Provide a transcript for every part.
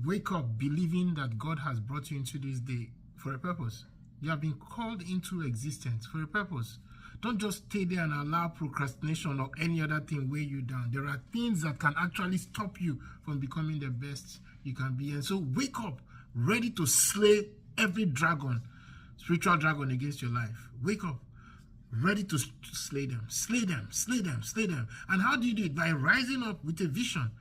wake up believing that God has brought you into this day for a purpose. You have been called into existence for a purpose. Don't just stay there and allow procrastination or any other thing weigh you down. There are things that can actually stop you from becoming the best you can be. And so wake up, ready to slay every dragon, spiritual dragon against your life. Wake up, ready to slay them. Slay them, slay them, slay them. And how do you do it? By rising up with a vision.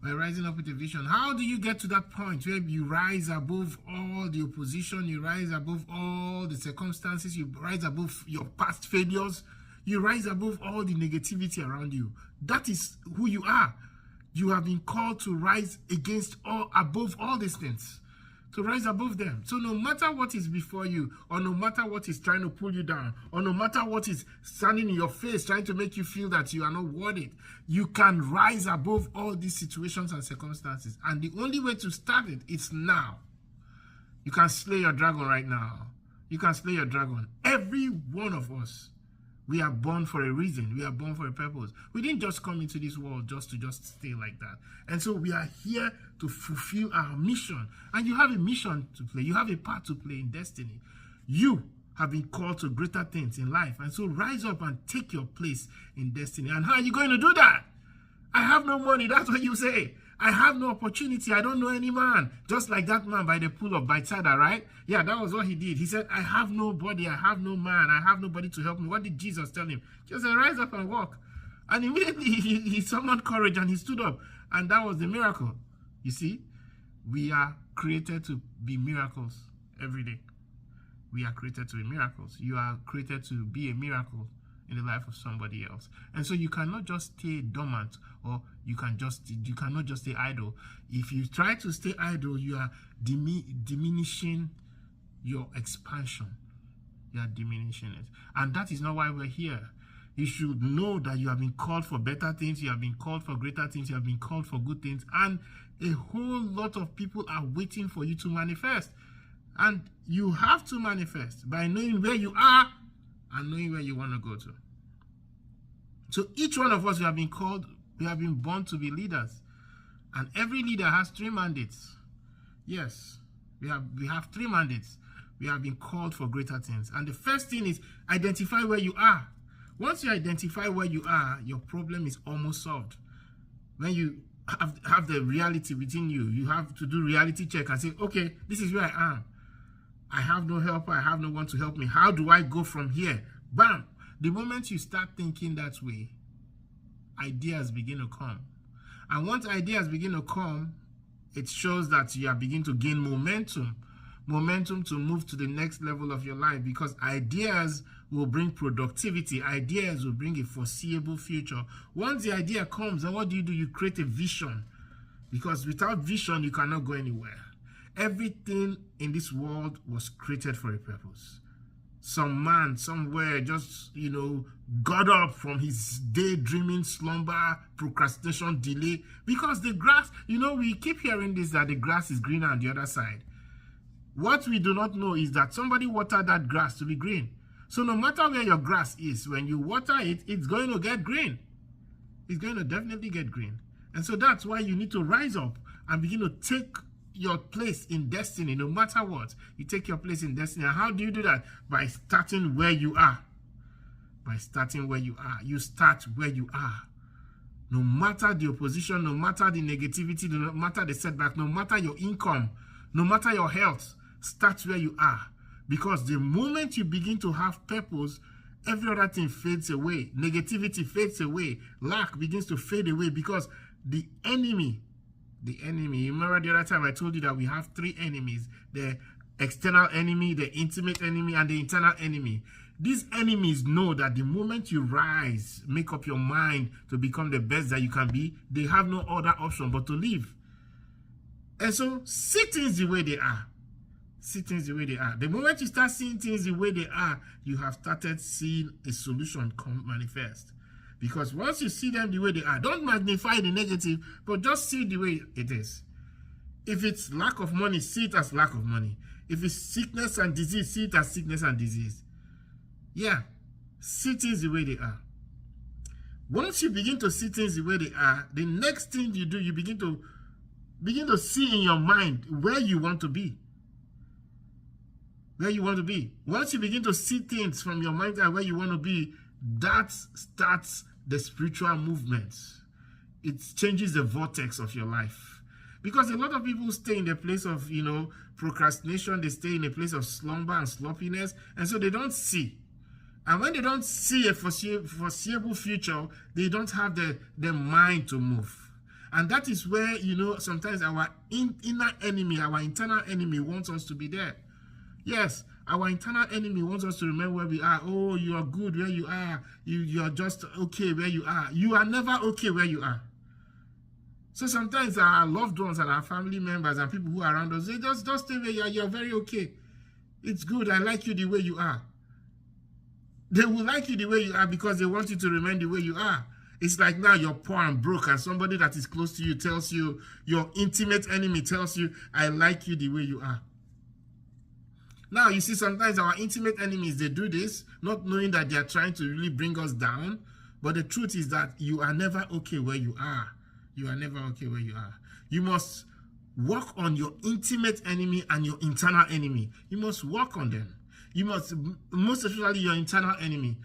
By rising up with a vision. How do you get to that point where you rise above all the opposition, you rise above all the circumstances, you rise above your past failures, you rise above all the negativity around you? That is who you are. You have been called to rise above all these things. To rise above them. So no matter what is before you, or no matter what is trying to pull you down, or no matter what is standing in your face trying to make you feel that you are not worthy, you can rise above all these situations and circumstances. And the only way to start it is now. You can slay your dragon right now. You can slay your dragon. Every one of us, we are born for a reason. We are born for a purpose. We didn't just come into this world just to stay like that. And so we are here to fulfill our mission. And you have a mission to play. You have a part to play in destiny. You have been called to greater things in life. And so rise up and take your place in destiny. And how are you going to do that? I have no money. That's what you say. I have no opportunity. I don't know any man. Just like that man by the pool of Bethesda, right? Yeah, that was what he did. He said, I have nobody. I have no man. I have nobody to help me. What did Jesus tell him? Jesus said, rise up and walk. And immediately he summoned courage and he stood up. And that was the miracle. You see, we are created to be miracles every day. We are created to be miracles. You are created to be a miracle in the life of somebody else. And so you cannot just stay dormant, or you cannot just stay idle. If you try to stay idle, you are diminishing your expansion. You are diminishing it. And that is not why we're here. You should know that you have been called for better things, you have been called for greater things, you have been called for good things, and a whole lot of people are waiting for you to manifest. And you have to manifest by knowing where you are and knowing where you want to go to. So each one of us, we have been called, we have been born to be leaders. And every leader has 3 mandates. Yes, we have 3 mandates. We have been called for greater things. And the first thing is identify where you are. Once you identify where you are, your problem is almost solved. When you have the reality within you, you have to do reality check and say, okay, this is where I am. I have no helper. I have no one to help me. How do I go from here? Bam! The moment you start thinking that way, ideas begin to come. And once ideas begin to come, it shows that you are beginning to gain momentum. Momentum to move to the next level of your life, because ideas will bring productivity. Ideas will bring a foreseeable future. Once the idea comes, then what do? You create a vision. Because without vision, you cannot go anywhere. Everything in this world was created for a purpose. Some man somewhere just, got up from his daydreaming, slumber, procrastination, delay. Because the grass, we keep hearing this, that the grass is greener on the other side. What we do not know is that somebody watered that grass to be green. So no matter where your grass is, when you water it, it's going to get green. It's going to definitely get green. And so that's why you need to rise up and begin to take your place in destiny. No matter what, you take your place in destiny. And how do you do that? By starting where you are. By starting where you are. You start where you are. No matter the opposition, no matter the negativity, no matter the setback, no matter your income, no matter your health, start where you are. Because the moment you begin to have purpose, every other thing fades away. Negativity fades away. Lack begins to fade away, because the enemy, you remember the other time I told you that we have 3 enemies: the external enemy, the intimate enemy, and the internal enemy. These enemies know that the moment you rise, make up your mind to become the best that you can be, they have no other option but to leave. And so see things the way they are. See things the way they are. The moment you start seeing things the way they are, you have started seeing a solution come manifest. Because once you see them the way they are, don't magnify the negative, but just see the way it is. If it's lack of money, see it as lack of money. If it's sickness and disease, see it as sickness and disease. Yeah, see things the way they are. Once you begin to see things the way they are, the next thing you do, you begin to Begin to see in your mind where you want to be. Where you want to be. Once you begin to see things from your mind and where you want to be, that starts the spiritual movement. It changes the vortex of your life. Because a lot of people stay in the place of, procrastination. They stay in a place of slumber and sloppiness. And so they don't see. And when they don't see a foreseeable future, they don't have the mind to move. And that is where, sometimes our inner enemy, our internal enemy wants us to be there. Yes, our internal enemy wants us to remember where we are. Oh, you are good where you are. You are just okay where you are. You are never okay where you are. So sometimes our loved ones and our family members and people who are around us, they just stay where you are. You're very okay. It's good. I like you the way you are. They will like you the way you are because they want you to remain the way you are. It's like now you're poor and broke and somebody that is close to you tells you, your intimate enemy tells you, I like you the way you are. Now, you see, sometimes our intimate enemies, they do this, not knowing that they are trying to really bring us down. But the truth is that you are never okay where you are. You are never okay where you are. You must work on your intimate enemy and your internal enemy. You must work on them. You must, most especially your internal enemy.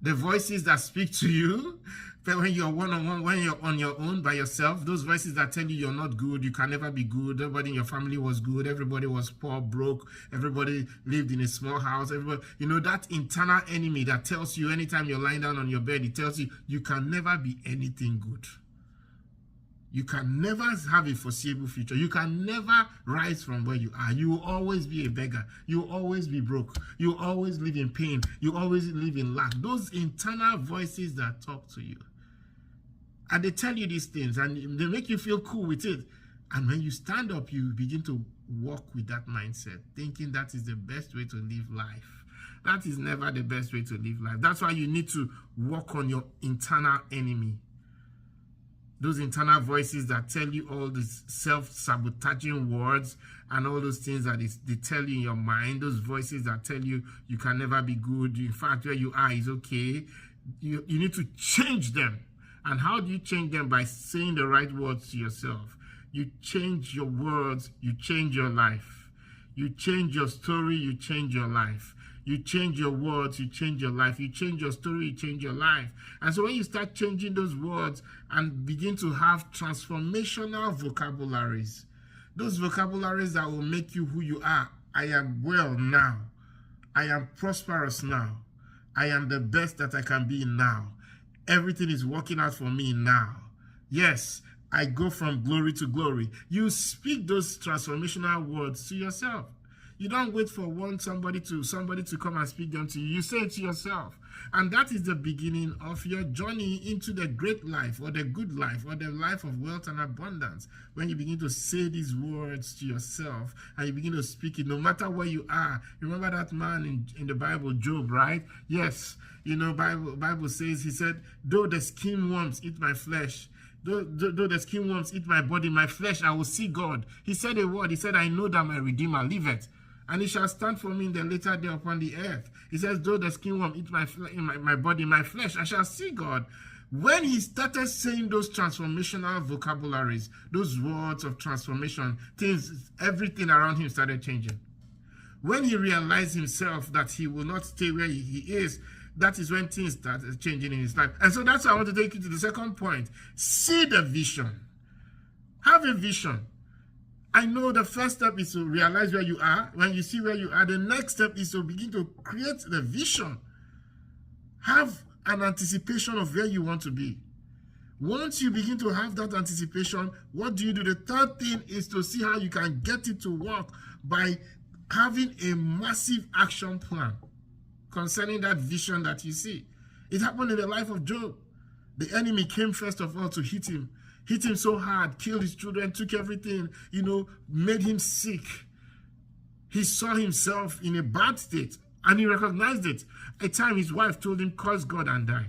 The voices that speak to you, when you're one-on-one, when you're on your own by yourself, those voices that tell you you're not good, you can never be good, everybody in your family was good, everybody was poor, broke, everybody lived in a small house, everybody, that internal enemy that tells you anytime you're lying down on your bed, it tells you you can never be anything good. You can never have a foreseeable future. You can never rise from where you are. You will always be a beggar. You will always be broke. You will always live in pain. You always live in lack. Those internal voices that talk to you. And they tell you these things and they make you feel cool with it. And when you stand up, you begin to walk with that mindset, thinking that is the best way to live life. That is never the best way to live life. That's why you need to work on your internal enemy. Those internal voices that tell you all these self-sabotaging words and all those things that they tell you in your mind, those voices that tell you you can never be good, in fact, where you are is okay. You need to change them. And how do you change them? By saying the right words to yourself. You change your words, you change your life. You change your story, you change your life. You change your words, you change your life. You change your story, you change your life. And so when you start changing those words and begin to have transformational vocabularies, those vocabularies that will make you who you are. I am well now. I am prosperous now. I am the best that I can be now. Everything is working out for me now. Yes, I go from glory to glory. You speak those transformational words to yourself. You don't wait for somebody to come and speak them to you. You say it to yourself. And that is the beginning of your journey into the great life or the good life or the life of wealth and abundance. When you begin to say these words to yourself and you begin to speak it, no matter where you are. Remember that man in the Bible, Job, right? Yes, Bible says, he said, though the skin worms eat my flesh, though the skin worms eat my body, my flesh, I will see God. He said a word. He said, I know that my Redeemer liveth, and he shall stand for me in the later day upon the earth. He says, though the skin worm eat my body, my flesh, I shall see God. When he started saying those transformational vocabularies, those words of transformation, everything around him started changing. When he realized himself that he will not stay where he is, that is when things started changing in his life. And so that's why I want to take you to the second point. See the vision. Have a vision. I know the first step is to realize where you are. When you see where you are, the next step is to begin to create the vision. Have an anticipation of where you want to be. Once you begin to have that anticipation, what do? The third thing is to see how you can get it to work by having a massive action plan concerning that vision that you see. It happened in the life of Job. The enemy came first of all to hit him so hard, killed his children, took everything, made him sick. He saw himself in a bad state and he recognized it. A time his wife told him, curse God and die.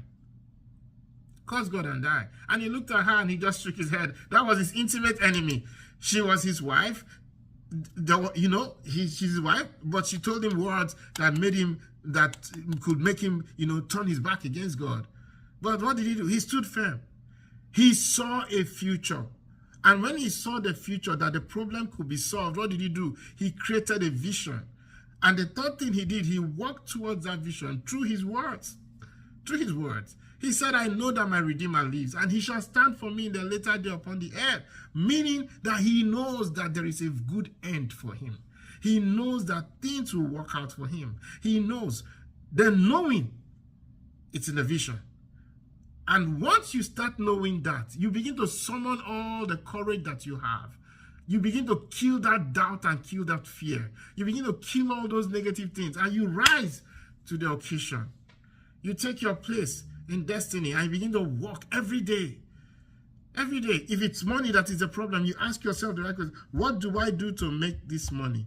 Curse God and die. And he looked at her and he just shook his head. That was his intimate enemy. She was his wife. She's his wife, but she told him words that could make him, turn his back against God. But what did he do? He stood firm. He saw a future. And when he saw the future, that the problem could be solved, what did he do? He created a vision. And the third thing he did, he walked towards that vision through his words. Through his words. He said, I know that my Redeemer lives, and he shall stand for me in the later day upon the earth. Meaning that he knows that there is a good end for him. He knows that things will work out for him. He knows. Then knowing, it's in the vision. And once you start knowing that, you begin to summon all the courage that you have. You begin to kill that doubt and kill that fear. You begin to kill all those negative things, and you rise to the occasion. You take your place in destiny and you begin to walk every day. Every day. If it's money that is a problem, you ask yourself the right question: what do I do to make this money?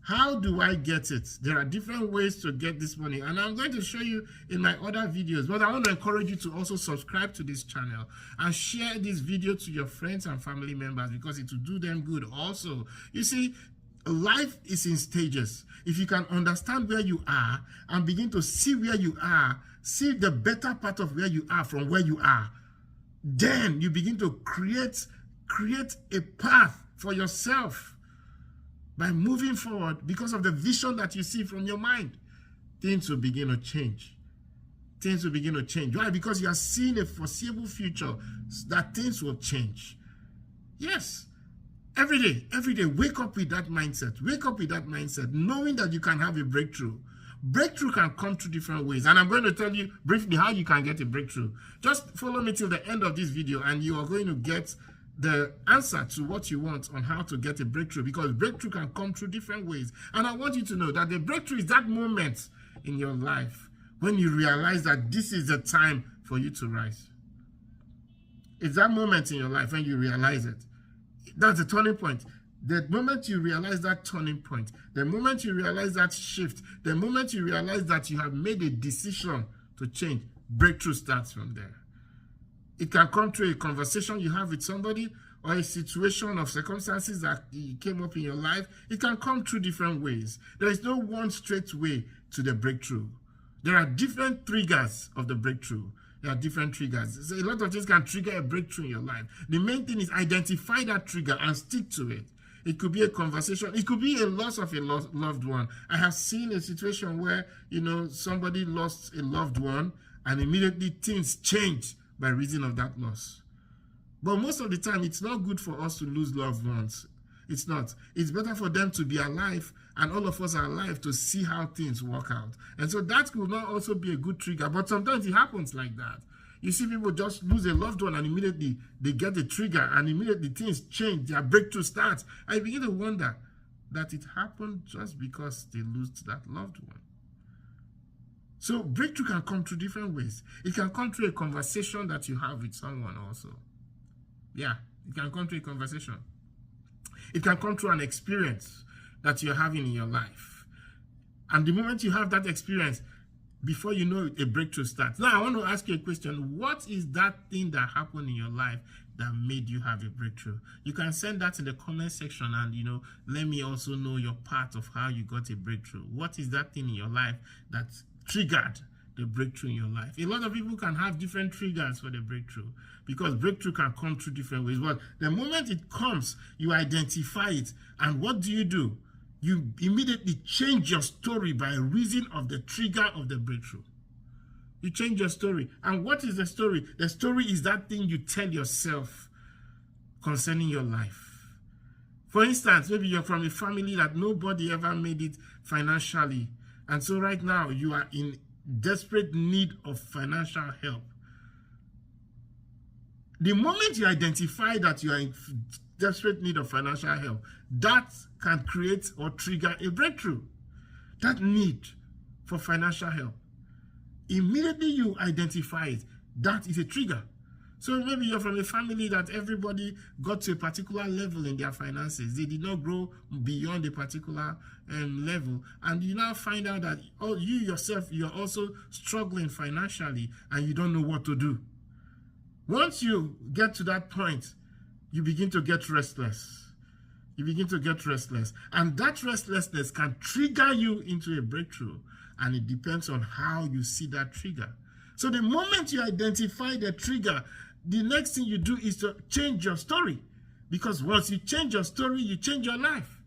How do I get it? There are different ways to get this money, and I'm going to show you in my other videos. But I want to encourage you to also subscribe to this channel and share this video to your friends and family members, because it will do them good also. You see, life is in stages. If you can understand where you are and begin to see where you are, see the better part of where you are from where you are, then you begin to create a path for yourself. By moving forward, because of the vision that you see from your mind, things will begin to change. Things will begin to change. Why? Because you are seeing a foreseeable future that things will change. Yes. Every day, wake up with that mindset. Wake up with that mindset, knowing that you can have a breakthrough. Breakthrough can come through different ways. And I'm going to tell you briefly how you can get a breakthrough. Just follow me till the end of this video, and you are going to get the answer to what you want on how to get a breakthrough, because breakthrough can come through different ways. And I want you to know that the breakthrough is that moment in your life when you realize that this is the time for you to rise. It's that moment in your life when you realize it. That's the turning point. The moment you realize that turning point, the moment you realize that shift, the moment you realize that you have made a decision to change, breakthrough starts from there. It can come through a conversation you have with somebody, or a situation of circumstances that came up in your life. It can come through different ways. There is no one straight way to the breakthrough. There are different triggers of the breakthrough. There are different triggers. So a lot of things can trigger a breakthrough in your life. The main thing is identify that trigger and stick to it. It could be a conversation. It could be a loss of a loved one. I have seen a situation where, somebody lost a loved one, and immediately things changed by reason of that loss. But most of the time, it's not good for us to lose loved ones. It's not. It's better for them to be alive, and all of us are alive to see how things work out. And so that could not also be a good trigger, but sometimes it happens like that. You see people just lose a loved one, and immediately they get a trigger, and immediately things change, their breakthrough starts. I begin to wonder that it happened just because they lost that loved one. So breakthrough can come through different ways. It can come through a conversation that you have with someone also. Yeah, it can come through a conversation. It can come through an experience that you're having in your life. And the moment you have that experience, before you know it, a breakthrough starts. Now, I want to ask you a question. What is that thing that happened in your life that made you have a breakthrough? You can send that in the comment section, and, let me also know your part of how you got a breakthrough. What is that thing in your life that triggered the breakthrough in your life? A lot of people can have different triggers for the breakthrough, because breakthrough can come through different ways. But the moment it comes, you identify it. And what do? You immediately change your story by reason of the trigger of the breakthrough. You change your story. And what is the story? The story is that thing you tell yourself concerning your life. For instance, maybe you're from a family that nobody ever made it financially. And so right now you are in desperate need of financial help. The moment you identify that you are in desperate need of financial help, that can create or trigger a breakthrough. That need for financial help. Immediately you identify it, that is a trigger. So maybe you're from a family that everybody got to a particular level in their finances. They did not grow beyond a particular level. And you now find out that you yourself, you're also struggling financially, and you don't know what to do. Once you get to that point, you begin to get restless. You begin to get restless. And that restlessness can trigger you into a breakthrough. And it depends on how you see that trigger. So the moment you identify the trigger, the next thing you do is to change your story Because once you change your story, you change your life.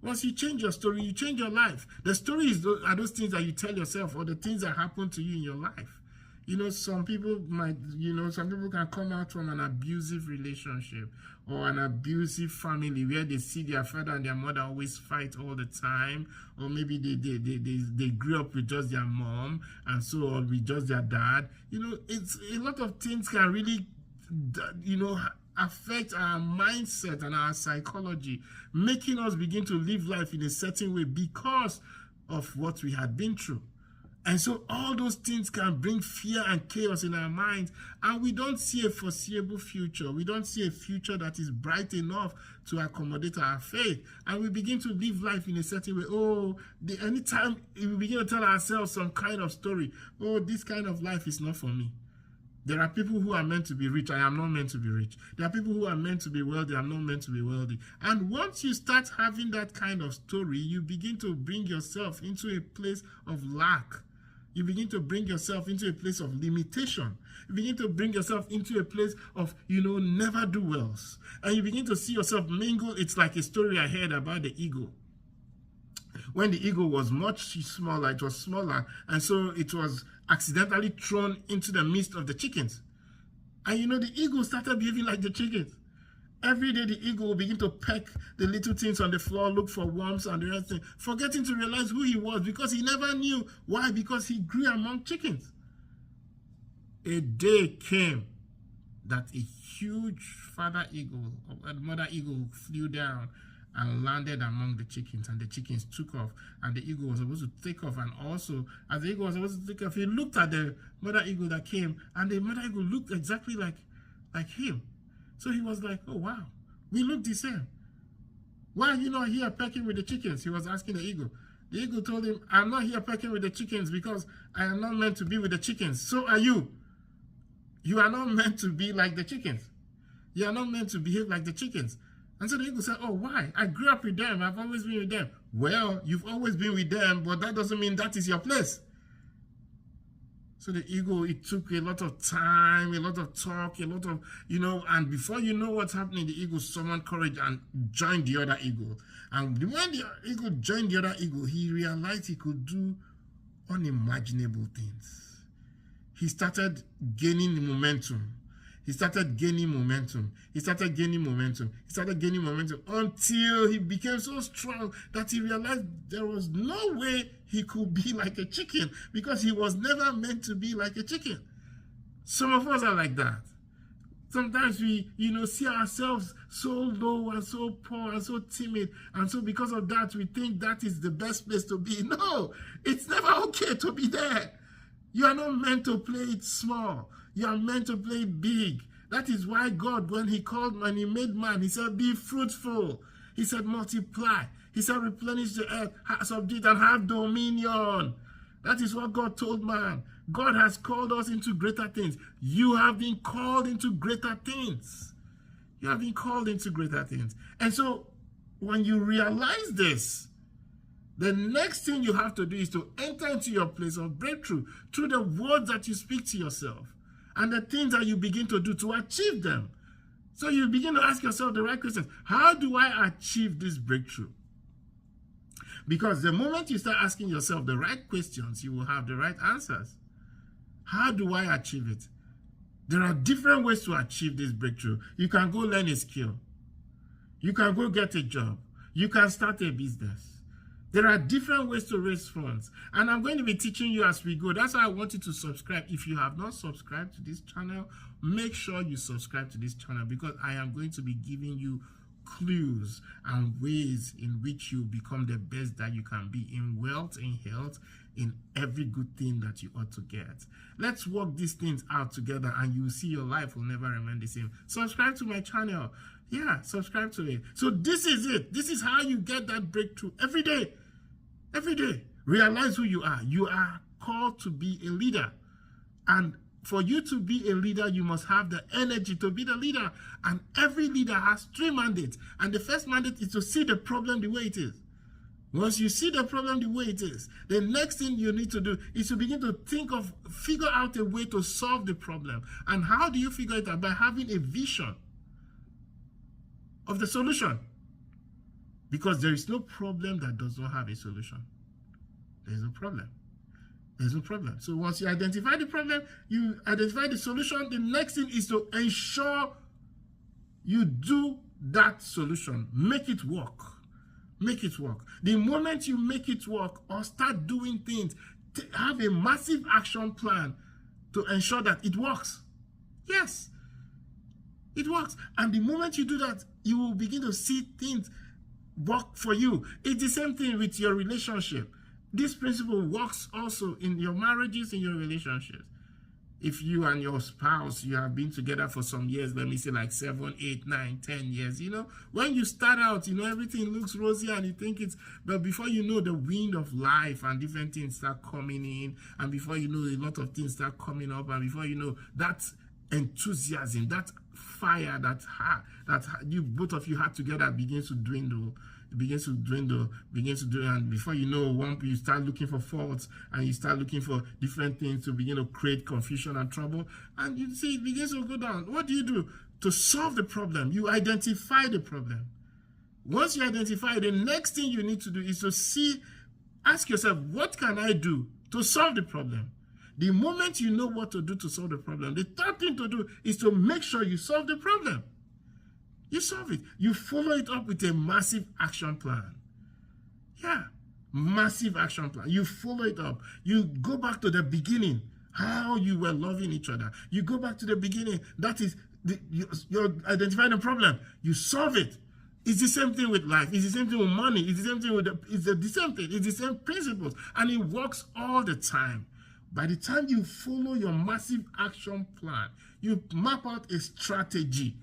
Once you change your story, you change your life. The story are those things that you tell yourself, or the things that happen to you in your life. You know, some people can come out from an abusive relationship or an abusive family where they see their father and their mother always fight all the time, or maybe they grew up with just their mom and so on with just their dad. You know, it's a lot of things can really, you know, affect our mindset and our psychology, making us begin to live life in a certain way because of what we had been through. And so all those things can bring fear and chaos in our minds, and we don't see a foreseeable future. We don't see a future that is bright enough to accommodate our faith. And we begin to live life in a certain way. Anytime we begin to tell ourselves some kind of story, this kind of life is not for me. There are people who are meant to be rich. I am not meant to be rich. There are people who are meant to be wealthy. I'm not meant to be wealthy. And once you start having that kind of story, you begin to bring yourself into a place of lack. You begin to bring yourself into a place of limitation. You begin to bring yourself into a place of, never do wells. And you begin to see yourself mingle. It's like a story I heard about the eagle. When the eagle was much smaller, it was smaller. And so it was accidentally thrown into the midst of the chickens. And the eagle started behaving like the chickens. Every day the eagle will begin to peck the little things on the floor, look for worms and the rest, forgetting to realize who he was because he never knew. Why? Because he grew among chickens. A day came that a huge father eagle, or mother eagle, flew down and landed among the chickens, and the chickens took off, and the eagle was supposed to take off. And also, as the eagle was supposed to take off, he looked at the mother eagle that came, and the mother eagle looked exactly like him. So he was like, oh, wow, we look the same. Why are you not here pecking with the chickens? He was asking the eagle. The eagle told him, I'm not here pecking with the chickens because I am not meant to be with the chickens. So are you. You are not meant to be like the chickens. You are not meant to behave like the chickens. And so the eagle said, oh, why? I grew up with them. I've always been with them. Well, you've always been with them, but that doesn't mean that is your place. So the eagle, it took a lot of time, a lot of talk, a lot of, and before you know what's happening, the eagle summoned courage and joined the other eagle. And when the eagle joined the other eagle, he realized he could do unimaginable things. He started gaining momentum. He started gaining momentum. He started gaining momentum. He started gaining momentum until he became so strong that he realized there was no way he could be like a chicken because he was never meant to be like a chicken. Some of us are like that. Sometimes we, see ourselves so low and so poor and so timid. And so because of that, we think that is the best place to be. No, it's never okay to be there. You are not meant to play it small. You are meant to play big. That is why God, when he made man, he said, be fruitful. He said, multiply. He said, replenish the earth, subdue it, and have dominion. That is what God told man. God has called us into greater things. You have been called into greater things. You have been called into greater things. And so, when you realize this, the next thing you have to do is to enter into your place of breakthrough through the words that you speak to yourself and the things that you begin to do to achieve them. So you begin to ask yourself the right questions. How do I achieve this breakthrough? Because the moment you start asking yourself the right questions, you will have the right answers. How do I achieve it? There are different ways to achieve this breakthrough. You can go learn a skill. You can go get a job. You can start a business. There are different ways to raise funds. And I'm going to be teaching you as we go. That's why I want you to subscribe. If you have not subscribed to this channel, make sure you subscribe to this channel because I am going to be giving you clues and ways in which you become the best that you can be in wealth, in health, in every good thing that you ought to get. Let's work these things out together and you'll see your life will never remain the same. Subscribe to my channel. Yeah, subscribe to it. So this is it. This is how you get that breakthrough every day. Every day. Realize who you are. You are called to be a leader. And for you to be a leader, you must have the energy to be the leader. And every leader has 3 mandates. And the first mandate is to see the problem the way it is. Once you see the problem the way it is, the next thing you need to do is to begin to figure out a way to solve the problem. And how do you figure it out? By having a vision. of the solution. Because there is no problem that does not have a solution. There is no problem. There's no problem. So once you identify the problem, you identify the solution, the next thing is to ensure you do that solution. Make it work. Make it work. The moment you make it work or start doing things, have a massive action plan to ensure that it works. Yes, it works. And the moment you do that, you will begin to see things work for you. It's the same thing with your relationship. This principle works also in your marriages, in your relationships. If you and your spouse, you have been together for some years, let me say like 7, 8, 9, 10 years, you know, when you start out, you know, everything looks rosy and you think it's, but before you know, the wind of life and different things start coming in, and before you know, a lot of things start coming up, and before you know, that enthusiasm, that fire, that you both of you had together begins to dwindle. It begins to dwindle, and before you know, you start looking for faults, and you start looking for different things to begin to create confusion and trouble, and you see it begins to go down. What do you do to solve the problem? You identify the problem. Once you identify, the next thing you need to do is to ask yourself, what can I do to solve the problem? The moment you know what to do to solve the problem, the third thing to do is to make sure you solve the problem. You solve it. You follow it up with a massive action plan. Yeah, massive action plan. You follow it up. You go back to the beginning, how you were loving each other. You go back to the beginning. That is, you're identifying the problem. You solve it. It's the same thing with life. It's the same thing with money. It's the same thing with it's the same thing. It's the same principles. And it works all the time. By the time you follow your massive action plan, you map out a strategy.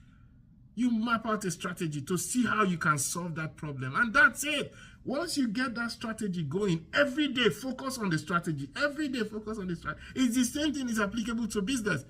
You map out a strategy to see how you can solve that problem. And that's it. Once you get that strategy going, every day focus on the strategy. Every day focus on the strategy. It's the same thing is applicable to business.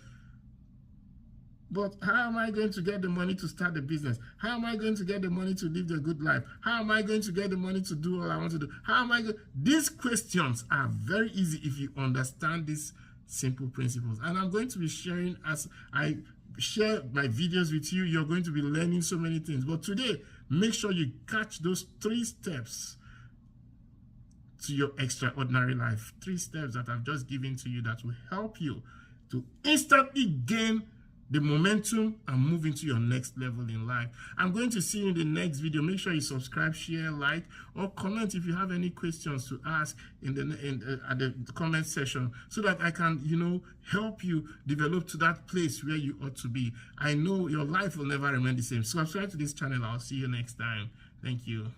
But how am I going to get the money to start the business? How am I going to get the money to live the good life? How am I going to get the money to do all I want to do? How am I going? These questions are very easy if you understand these simple principles. And I'm going to be sharing as I share my videos with you. You're going to be learning so many things. But today, make sure you catch those 3 steps to your extraordinary life. 3 steps that I've just given to you that will help you to instantly gain the momentum and move into your next level in life. I'm going to see you in the next video. Make sure you subscribe, share, like, or comment if you have any questions to ask at the comment section, so that I can, you know, help you develop to that place where you ought to be. I know your life will never remain the same. Subscribe to this channel. I'll see you next time. Thank you.